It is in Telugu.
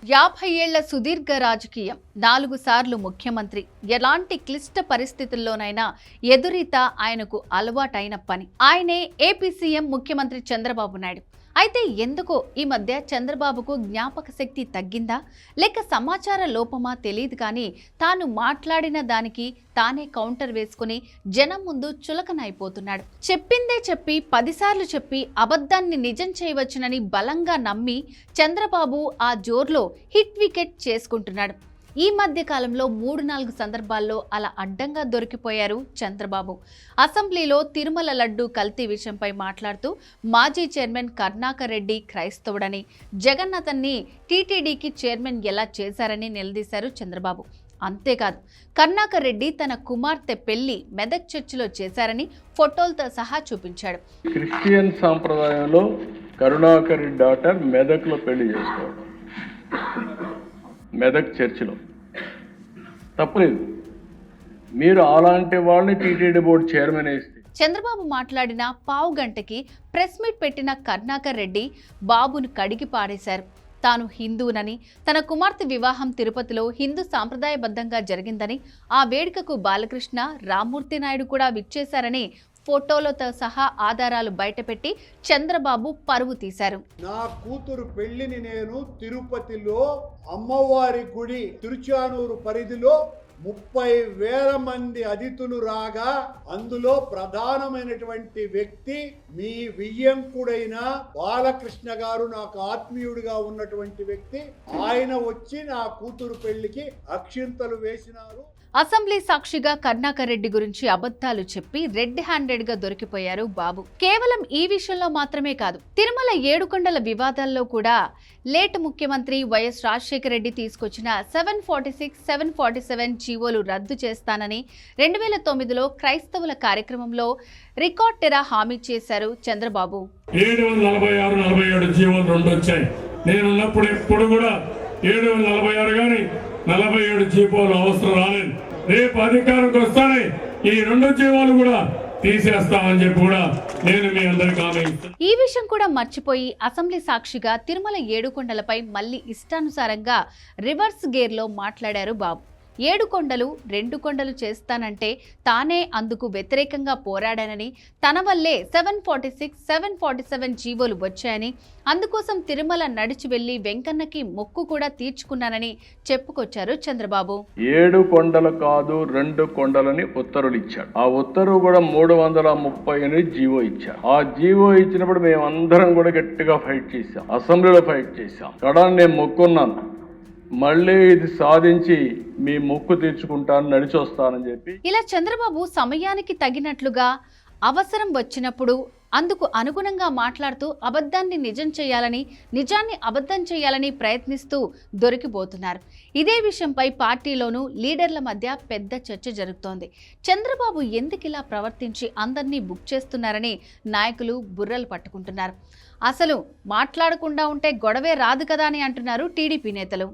50 ఏళ్ల సుదీర్ఘ రాజకీయం, 4 సార్లు ముఖ్యమంత్రి, ఎలాంటి క్లిష్ట పరిస్థితుల్లోనైనా ఎదురీత ఆయనకు అలవాటైన పని. ఆయనే ఏపీ సీఎం ముఖ్యమంత్రి చంద్రబాబు నాయుడు. అయితే ఎందుకో ఈ మధ్య చంద్రబాబుకు జ్ఞాపక శక్తి తగ్గిందా లేక సమాచార లోపమా తెలియదు కానీ తాను మాట్లాడిన దానికి తానే కౌంటర్ వేసుకుని జనం ముందు చులకనైపోతున్నాడు. చెప్పిందే చెప్పి 10 సార్లు చెప్పి అబద్ధాన్ని నిజం చేయవచ్చునని బలంగా నమ్మి చంద్రబాబు ఆ జోర్లో హిట్ వికెట్ చేసుకుంటున్నాడు. ఈ మధ్య కాలంలో 3-4 సందర్భాల్లో అలా అడ్డంగా దొరికిపోయారు చంద్రబాబు. అసెంబ్లీలో తిరుమల లడ్డు కల్తీ విషయంపై మాట్లాడుతూ మాజీ చైర్మన్ కరుణాకర్ రెడ్డి క్రైస్తవుడని, జగన్ అతన్ని టీటీడీకి చైర్మన్ ఎలా చేశారని నిలదీశారు చంద్రబాబు. అంతేకాదు, కరుణాకర్ రెడ్డి తన కుమార్తె పెళ్లి మెదక్ చర్చిలో చేశారని ఫోటోలతో సహా చూపించాడు. క్రిస్టియన్ సాంప్రదాయంలో కరుణాకర్ రెడ్డి డాటర్ మెదక్లో పెళ్లి చేసుకోవడం, మెదక్ చర్చిలో తప్పలేదు. మీరు అలాంటి వాళ్ళని టీటీడీ బోర్డు చైర్మన్ వేస్తే. చంద్రబాబు మాట్లాడిన పావు గంటకి ప్రెస్ మీట్ పెట్టిన కరుణాకర్ రెడ్డి బాబును కడిగి పారేశారు. తాను హిందువునని, తన కుమార్తె వివాహం తిరుపతిలో హిందూ సాంప్రదాయబద్ధంగా జరిగిందని, ఆ వేడుకకు బాలకృష్ణ, రామ్మూర్తి నాయుడు కూడా విచ్చేశారని ఫోటోలతో సహా ఆధారాలు బయటపెట్టి చంద్రబాబు పరువు తీశారు. నా కూతురు పెళ్లిని నేను తిరుపతిలో అమ్మవారి గుడి తిరుచానూరు పరిధిలో 30,000 మంది అతిథులు రాగా అందులో ప్రధానమైనటువంటి వ్యక్తి మీ వియ్యంకుడైన బాలకృష్ణ గారు, నాకు ఆత్మీయుడిగా ఉన్నటువంటి వ్యక్తి. ఆయన వచ్చి నా కూతురు పెళ్లికి అక్షింతలు వేసినారు. అసెంబ్లీ సాక్షిగా కరుణాకర్ రెడ్డి గురించి అబద్ధాలు చెప్పి రెడ్ హ్యాండెడ్ గా దొరికిపోయారు బాబు. కేవలం ఈ విషయంలో మాత్రమే కాదు, తిరుమల ఏడుకొండల వివాదాల్లో కూడా లేట్ ముఖ్యమంత్రి వైఎస్ రాజశేఖర రెడ్డి తీసుకొచ్చిన 746, 747 జీవోలు రద్దు చేస్తానని 2009లో క్రైస్తవుల కార్యక్రమంలో రికార్డ్ టెరా హామీ చేశారు చంద్రబాబు. 746, 47 జీవోలు రెండు వచ్చాయి. నేనున్నప్పుడు ఎప్పుడు కూడా 746 కానీ 47 జీవోలు అవసరం రాలేదు. రేపు అధికారంకి వస్తానే ఈ 2 జీవోలు కూడా తీసేస్తామని చెప్పి కూడా నేను మీ అందరికీ హామీ ఇస్తాను. ఈ విషయం కూడా మర్చిపోయి అసెంబ్లీ సాక్షిగా తిరుమల ఏడుకొండలపై మళ్ళీ ఇష్టానుసారంగా రివర్స్ గేర్లో మాట్లాడారు బాబు. 7 కొండలు 2 కొండలు చేస్తానంటే తానే అందుకు వ్యతిరేకంగా పోరాడానని, తన వల్లే 746, 747 జీవోలు వచ్చాయని, అందుకోసం తిరుమల నడిచి వెళ్లి వెంకన్నకి మొక్కు కూడా తీర్చుకున్నానని చెప్పుకొచ్చారు చంద్రబాబు. 7 కొండలు కాదు 2 కొండలని ఉత్తర్వులు ఇచ్చాడు. ఆ ఉత్తర్వు కూడా 338 జీవో ఇచ్చారు. ఆ జీవో ఇచ్చినప్పుడు మేమందరం కూడా గట్టిగా ఫైట్ చేశాం, అసెంబ్లీలో ఫైట్ చేశాం. కడా నేను మొక్కున్నాను, మళ్ళీ ఇది సాధించి మీ మొక్కు తీర్చుకుంటాను, నడిచి వస్తానని చెప్పి. ఇలా చంద్రబాబు సమయానికి తగినట్లుగా అవసరం వచ్చినప్పుడు అందుకు అనుగుణంగా మాట్లాడుతూ అబద్ధాన్ని నిజం చేయాలని, నిజాన్ని అబద్ధం చేయాలని ప్రయత్నిస్తూ దొరికిపోతున్నారు. ఇదే విషయంపై పార్టీలోనూ లీడర్ల మధ్య పెద్ద చర్చ జరుగుతోంది. చంద్రబాబు ఎందుకు ఇలా ప్రవర్తించి అందరినీ బుక్ చేస్తున్నారని నాయకులు బుర్రలు పట్టుకుంటున్నారు. అసలు మాట్లాడకుండా ఉంటే గొడవే రాదు కదా అని అంటున్నారు టీడీపీ నేతలు.